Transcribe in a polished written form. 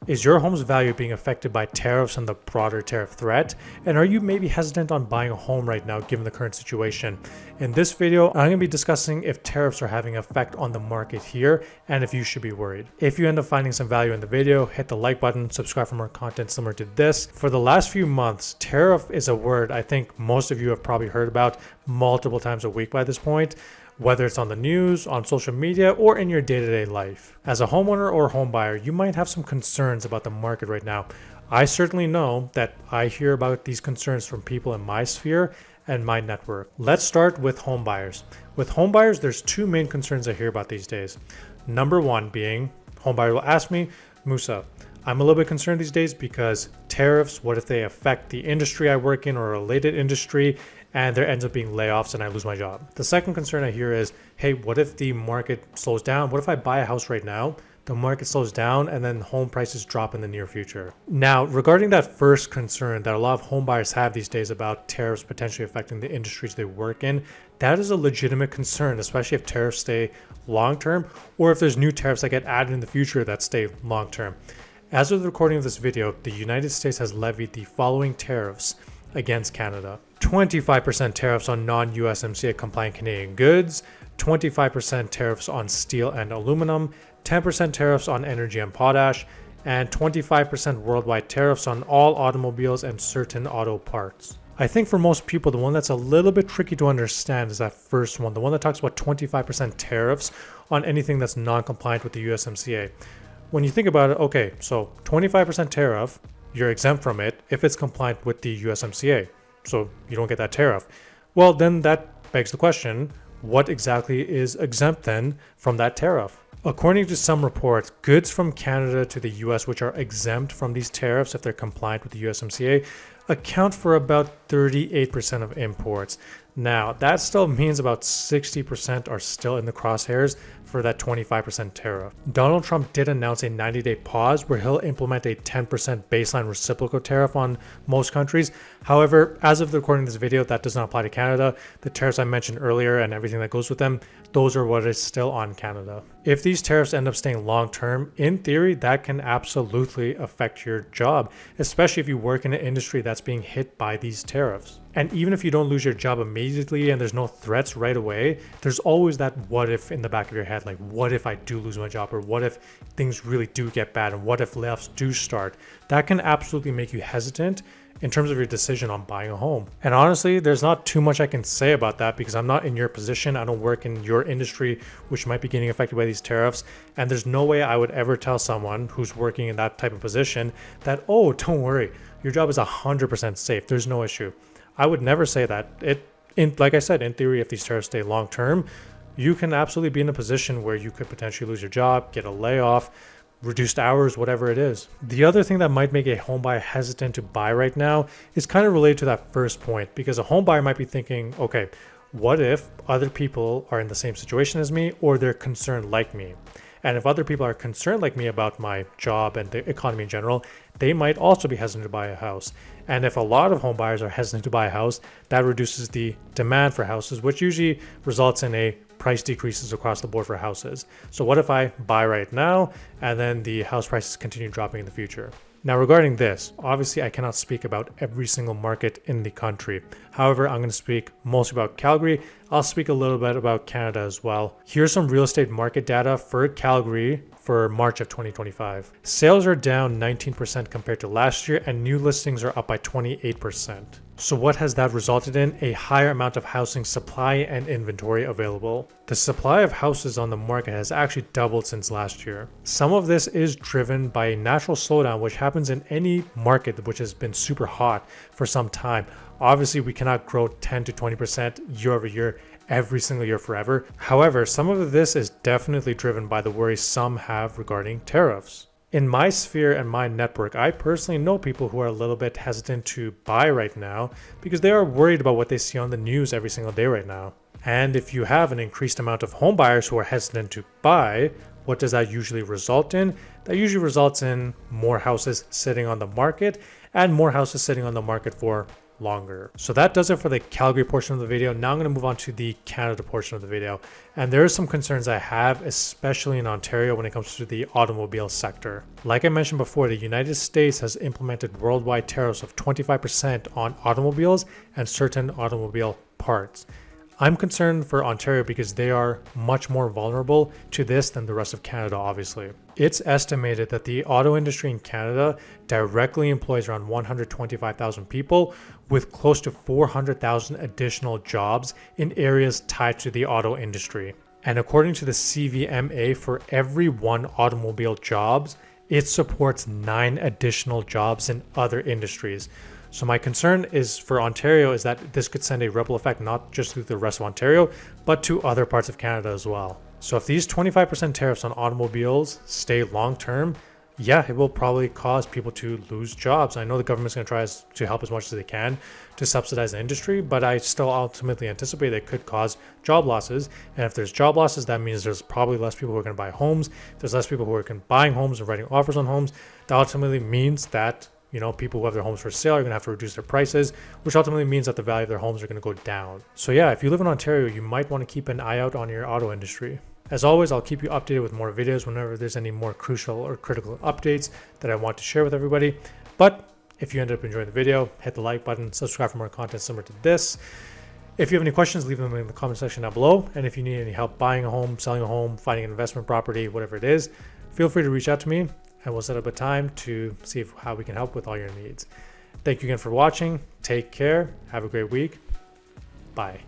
Is your home's value being affected by tariffs and the broader tariff threat? And are you maybe hesitant on buying a home right now given the current situation? In this video, I'm going to be discussing if tariffs are having an effect on the market here and if you should be worried. If you end up finding some value in the video, hit the like button, subscribe for more content similar to this. For the last few months, tariff is a word I think most of you have probably heard about multiple times a week by this point, whether it's on the news, on social media, or in your day-to-day life. As a homeowner or home buyer, you might have some concerns about the market right now. I certainly know that I hear about these concerns from people in my sphere and my network. Let's start with home buyers. With home buyers, there's two main concerns I hear about these days. Number one being, home buyer will ask me, Mussa, I'm a little bit concerned these days because tariffs, what if they affect the industry I work in or a related industry, and there ends up being layoffs and I lose my job. The second concern I hear is, hey, what if the market slows down? What if I buy a house right now, the market slows down, and then home prices drop in the near future? Now, regarding that first concern that a lot of home buyers have these days about tariffs potentially affecting the industries they work in, that is a legitimate concern, especially if tariffs stay long-term or if there's new tariffs that get added in the future that stay long-term. As of the recording of this video, the United States has levied the following tariffs against Canada. 25% tariffs on non-USMCA compliant Canadian goods, 25% tariffs on steel and aluminum, 10% tariffs on energy and potash, and 25% worldwide tariffs on all automobiles and certain auto parts. I think for most people, the one that's a little bit tricky to understand is that first one, the one that talks about 25% tariffs on anything that's non-compliant with the USMCA. When you think about it, okay, so 25% tariff, you're exempt from it if it's compliant with the USMCA. So you don't get that tariff. Well, then that begs the question, what exactly is exempt then from that tariff? According to some reports, goods from Canada to the US which are exempt from these tariffs if they're compliant with the USMCA account for about 38% of imports. Now, that still means about 60% are still in the crosshairs for that 25% tariff. Donald Trump did announce a 90-day pause where he'll implement a 10% baseline reciprocal tariff on most countries. However, as of the recording of this video, that does not apply to Canada. The tariffs I mentioned earlier and everything that goes with them, those are what is still on Canada. If these tariffs end up staying long-term, in theory, that can absolutely affect your job, especially if you work in an industry that's being hit by these tariffs. And even if you don't lose your job immediately and there's no threats right away, there's always that what if in the back of your head, like what if I do lose my job, or what if things really do get bad, and what if layoffs do start? That can absolutely make you hesitant in terms of your decision on buying a home. And honestly, there's not too much I can say about that because I'm not in your position. I don't work in your industry, which might be getting affected by these tariffs. And there's no way I would ever tell someone who's working in that type of position that, oh, don't worry, your job is 100% safe. There's no issue. I would never say that. Like I said, in theory, if these tariffs stay long term, you can absolutely be in a position where you could potentially lose your job, get a layoff, reduced hours, whatever it is. The other thing that might make a home buyer hesitant to buy right now is kind of related to that first point, because a home buyer might be thinking, okay, what if other people are in the same situation as me or they're concerned like me? And if other people are concerned like me about my job and the economy in general, they might also be hesitant to buy a house. And if a lot of home buyers are hesitant to buy a house, that reduces the demand for houses, which usually results in a price decreases across the board for houses. So what if I buy right now and then the house prices continue dropping in the future? Now, regarding this, obviously I cannot speak about every single market in the country. However, I'm going to speak mostly about Calgary. I'll speak a little bit about Canada as well. Here's some real estate market data for Calgary for March of 2025. Sales are down 19% compared to last year, and new listings are up by 28%. So what has that resulted in? A higher amount of housing supply and inventory available. The supply of houses on the market has actually doubled since last year. Some of this is driven by a natural slowdown, which happens in any market which has been super hot for some time. Obviously, we cannot grow 10 to 20% year over year every single year forever. However, some of this is definitely driven by the worries some have regarding tariffs. In my sphere and my network, I personally know people who are a little bit hesitant to buy right now because they are worried about what they see on the news every single day right now. And if you have an increased amount of home buyers who are hesitant to buy, what does that usually result in? That usually results in more houses sitting on the market and more houses sitting on the market for longer. So that does it for the Calgary portion of the video. Now I'm going to move on to the Canada portion of the video. And there are some concerns I have, especially in Ontario when it comes to the automobile sector. Like I mentioned before, the United States has implemented worldwide tariffs of 25% on automobiles and certain automobile parts. I'm concerned for Ontario because they are much more vulnerable to this than the rest of Canada, obviously. It's estimated that the auto industry in Canada directly employs around 125,000 people, with close to 400,000 additional jobs in areas tied to the auto industry. And according to the CVMA, for every one automobile jobs, it supports 9 additional jobs in other industries. So my concern is for Ontario is that this could send a ripple effect not just through the rest of Ontario, but to other parts of Canada as well. So if these 25% tariffs on automobiles stay long term, yeah, it will probably cause people to lose jobs. I know the government's going to try to help as much as they can to subsidize the industry, but I still ultimately anticipate it could cause job losses. And if there's job losses, that means there's probably less people who are going to buy homes. If there's less people who are buying homes and writing offers on homes, that ultimately means that people who have their homes for sale are going to have to reduce their prices, which ultimately means that the value of their homes are going to go down. So yeah, if you live in Ontario, you might want to keep an eye out on your auto industry. As always, I'll keep you updated with more videos whenever there's any more crucial or critical updates that I want to share with everybody. But if you ended up enjoying the video, hit the like button, subscribe for more content similar to this. If you have any questions, leave them in the comment section down below. And if you need any help buying a home, selling a home, finding an investment property, whatever it is, feel free to reach out to me, and we'll set up a time to see how we can help with all your needs. Thank you again for watching. Take care. Have a great week. Bye.